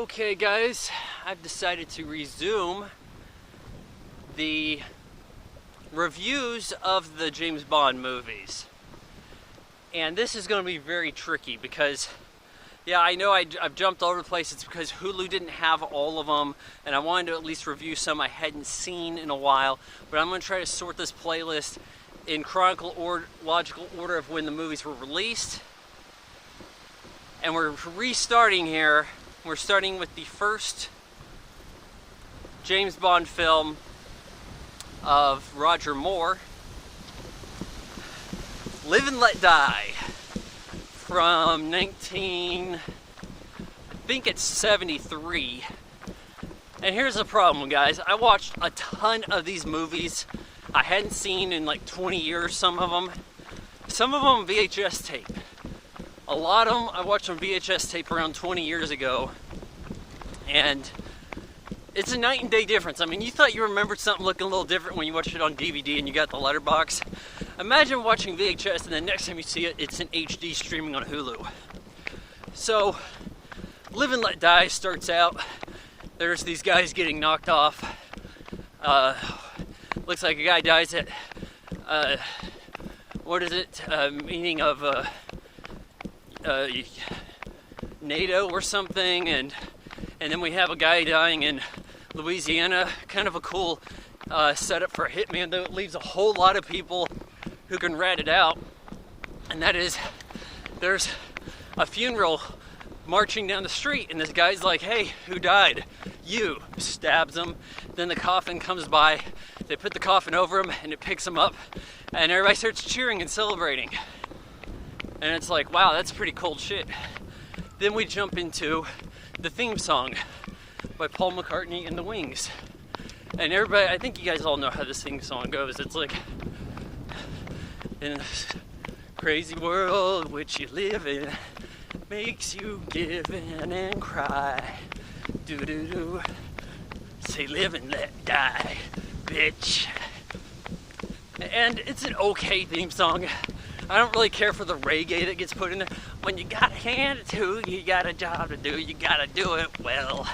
Okay guys, I've decided to resume the reviews of the James Bond movies. And this is going to be very tricky because, yeah, I know I've jumped all over the place. It's because Hulu didn't have all of them, and I wanted to at least review some I hadn't seen in a while. But I'm going to try to sort this playlist in chronological order of when the movies were released. And we're restarting here. We're starting with the first James Bond film of Roger Moore, Live and Let Die, from I think it's 73. And here's the problem, guys. I watched a ton of these movies I hadn't seen in like 20 years, some of them VHS tape. A lot of them I watched on VHS tape around 20 years ago, and it's a night and day difference. I mean, you thought you remembered something looking a little different when you watched it on DVD and you got the letterbox. Imagine watching VHS and the next time you see it, it's in HD streaming on Hulu. So, Live and Let Die starts out. There's these guys getting knocked off. Looks like a guy dies at, meaning of NATO or something, and then we have a guy dying in Louisiana. Kind of a cool setup for a hitman, though it leaves a whole lot of people who can rat it out. And that is, there's a funeral marching down the street, and this guy's like, "Hey, who died?" "You." Stabs him. Then the coffin comes by. They put the coffin over him, and it picks him up, and everybody starts cheering and celebrating. And it's like, wow, that's pretty cold shit. Then we jump into the theme song by Paul McCartney and the Wings. And everybody, I think you guys all know how this theme song goes. It's like, in this crazy world which you live in, makes you give in and cry. Do-do-do. Say live and let die, bitch. And it's an okay theme song. I don't really care for the reggae that gets put in there. When you got a hand to, you got a job to do, you gotta do it well.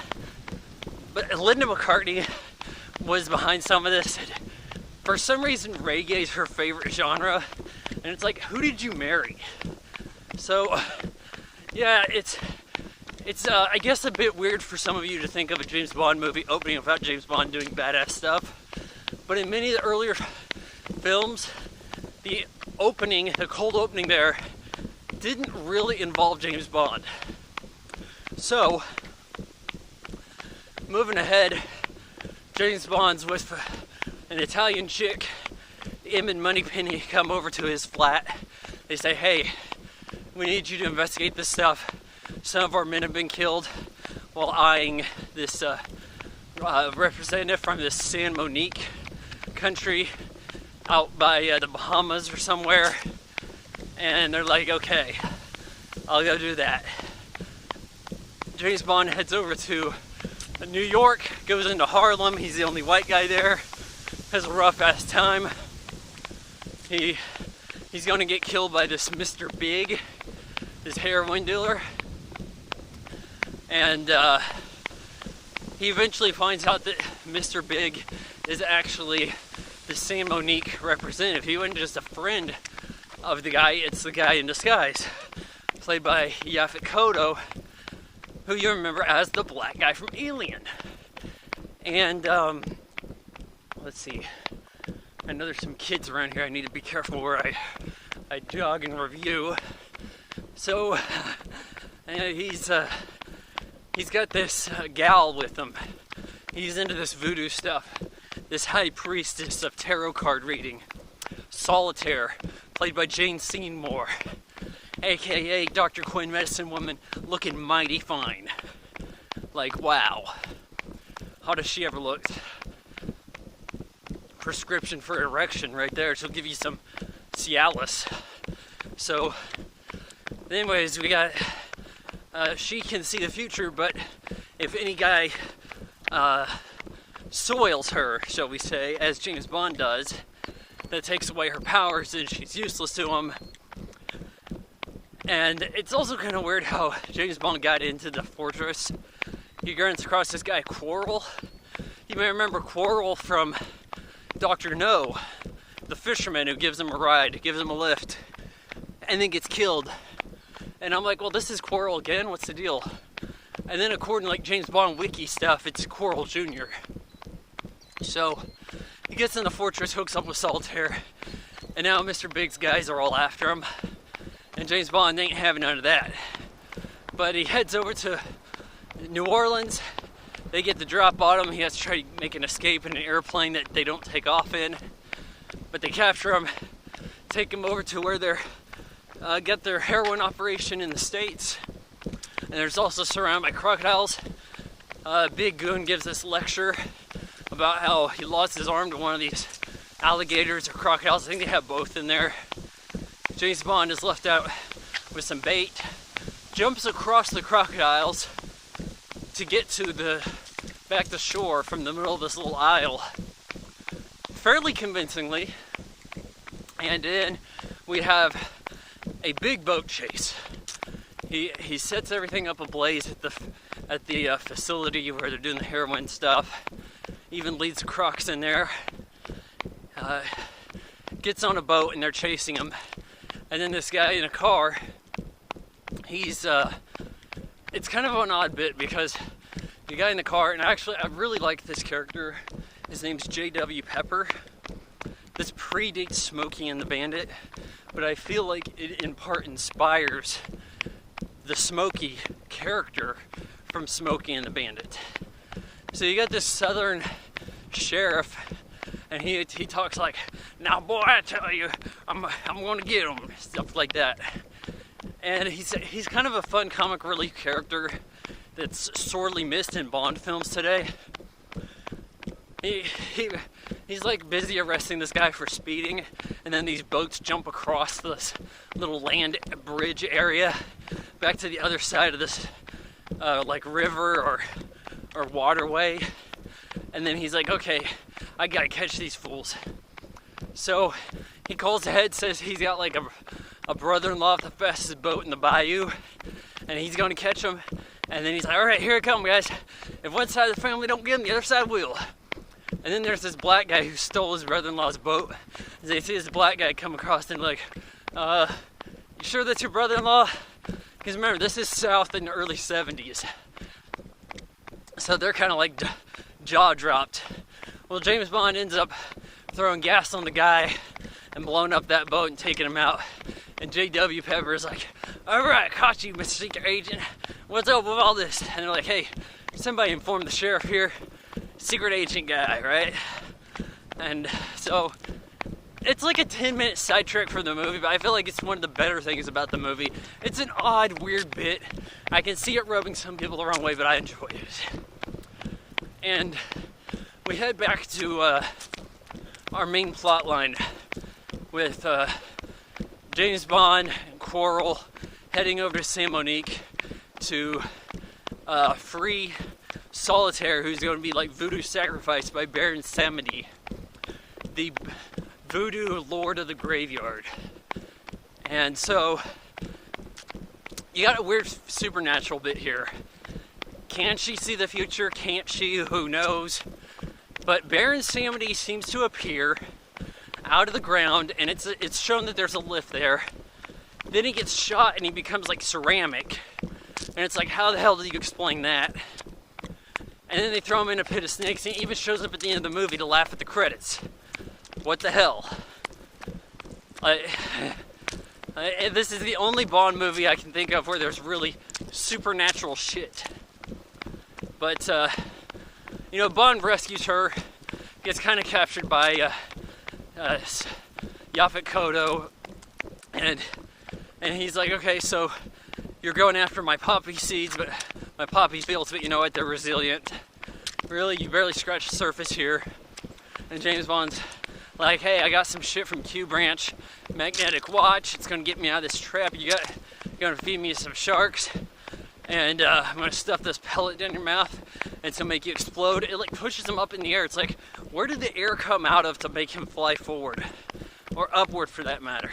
But Linda McCartney was behind some of this. For some reason, reggae is her favorite genre. And it's like, who did you marry? So, yeah, it's I guess a bit weird for some of you to think of a James Bond movie opening without James Bond doing badass stuff. But in many of the earlier films, the cold opening there didn't really involve James Bond. So, moving ahead, James Bond's with an Italian chick. Him and Moneypenny come over to his flat. They say, "Hey, we need you to investigate this stuff. Some of our men have been killed," while eyeing this representative from this San Monique country out by the Bahamas or somewhere. And they're like, "Okay, I'll go do that." James Bond heads over to New York, goes into Harlem. He's the only white guy there. Has a rough ass time. He's gonna get killed by this Mr. Big, this heroin dealer. And he eventually finds out that Mr. Big is actually the San Monique representative. He wasn't just a friend of the guy, it's the guy in disguise, played by Yaphet Kotto, who you remember as the black guy from Alien. And let's see, I know there's some kids around here. I need to be careful where I jog and review. So he's got this gal with him. He's into this voodoo stuff. This high priestess of tarot card reading, Solitaire, played by Jane Seymour, aka Dr. Quinn Medicine Woman, looking mighty fine. Like, wow, how does she ever look? Prescription for erection right there. She'll give you some Cialis. So, anyways, we got, she can see the future, but if any guy soils her, shall we say, as James Bond does, that takes away her powers and she's useless to him. And it's also kind of weird how James Bond got into the fortress he runs across this guy Quarrel. You may remember Quarrel from Dr. No, the fisherman who gives him a ride, gives him a lift, and then gets killed. And I'm like, well, this is Quarrel again? What's the deal? And then according to like James Bond wiki stuff, it's Quarrel Jr. So he gets in the fortress, hooks up with Solitaire, and now Mr. Big's guys are all after him. And James Bond ain't having none of that. But he heads over to New Orleans. They get the drop on him. He has to try to make an escape in an airplane that they don't take off in. But they capture him, take him over to where they're get their heroin operation in the States. And there's also surrounded by crocodiles. Big Goon gives this lecture about how he lost his arm to one of these alligators or crocodiles. I think they have both in there. James Bond is left out with some bait, jumps across the crocodiles to get to the back to shore from the middle of this little isle, fairly convincingly. And then we have a big boat chase. He sets everything up ablaze at the facility where they're doing the heroin stuff. Even leads the crocs in there. Gets on a boat and they're chasing him. And then this guy in a car, it's kind of an odd bit because the guy in the car, and actually I really like this character. His name's J.W. Pepper. This predates Smokey and the Bandit, but I feel like it in part inspires the Smokey character from Smokey and the Bandit. So you got this southern sheriff, and he talks like, "Now boy, I tell you, I'm gonna get him," stuff like that. And he's kind of a fun comic relief character that's sorely missed in Bond films today. He's like busy arresting this guy for speeding, and then these boats jump across this little land bridge area back to the other side of this like river or waterway. And then he's like, okay, I gotta catch these fools. So he calls ahead, says he's got like a brother-in-law with the fastest boat in the bayou, and he's gonna catch them. And then he's like, all right, here it comes, guys. If one side of the family don't get him, the other side will. And then there's this black guy who stole his brother-in-law's boat. And they see this black guy come across and like, you sure that's your brother-in-law? Because remember, this is South in the early 70s. So they're kind of like jaw dropped. Well, James Bond ends up throwing gas on the guy and blowing up that boat and taking him out. And J.W. Pepper is like, all right, caught you, Mr. Secret Agent. What's up with all this? And they're like, hey, somebody inform the sheriff here. Secret agent guy, right? And so it's like a 10-minute sidetrack for the movie, but I feel like it's one of the better things about the movie. It's an odd, weird bit. I can see it rubbing some people the wrong way, but I enjoy it. And we head back to our main plot line with James Bond and Quarrel heading over to San Monique to free Solitaire, who's going to be like voodoo sacrificed by Baron Samedi, the voodoo lord of the graveyard. And so you got a weird supernatural bit here. Can she see the future? Can't she? Who knows? But Baron Samedi seems to appear out of the ground, and it's shown that there's a lift there. Then he gets shot and he becomes like ceramic. And it's like, how the hell do you explain that? And then they throw him in a pit of snakes, and he even shows up at the end of the movie to laugh at the credits. What the hell? This is the only Bond movie I can think of where there's really supernatural shit. But, Bond rescues her, gets kind of captured by Yaphet Kotto, and he's like, okay, so you're going after my poppy seeds, but my poppy fields, but you know what, they're resilient. Really, you barely scratched the surface here. And James Bond's like, hey, I got some shit from Q Branch, magnetic watch, it's gonna get me out of this trap. You're gonna feed me some sharks, and I'm gonna stuff this pellet down your mouth, and it's gonna make you explode. It like pushes him up in the air. It's like, where did the air come out of to make him fly forward? Or upward for that matter.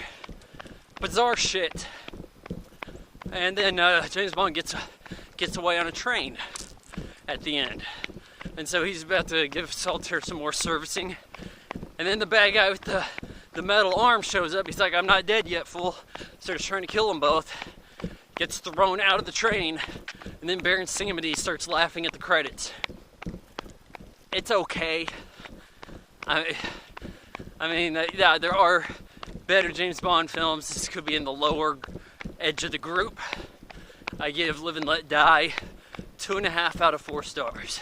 Bizarre shit. And then James Bond gets away on a train. at the end. And so he's about to give Salter some more servicing. And then the bad guy with the metal arm shows up. He's like, I'm not dead yet, fool. Starts trying to kill them both. Gets thrown out of the train. And then Baron Samedi starts laughing at the credits. It's okay. I mean, yeah, there are better James Bond films. This could be in the lower edge of the group. I give Live and Let Die 2.5 out of 4 stars.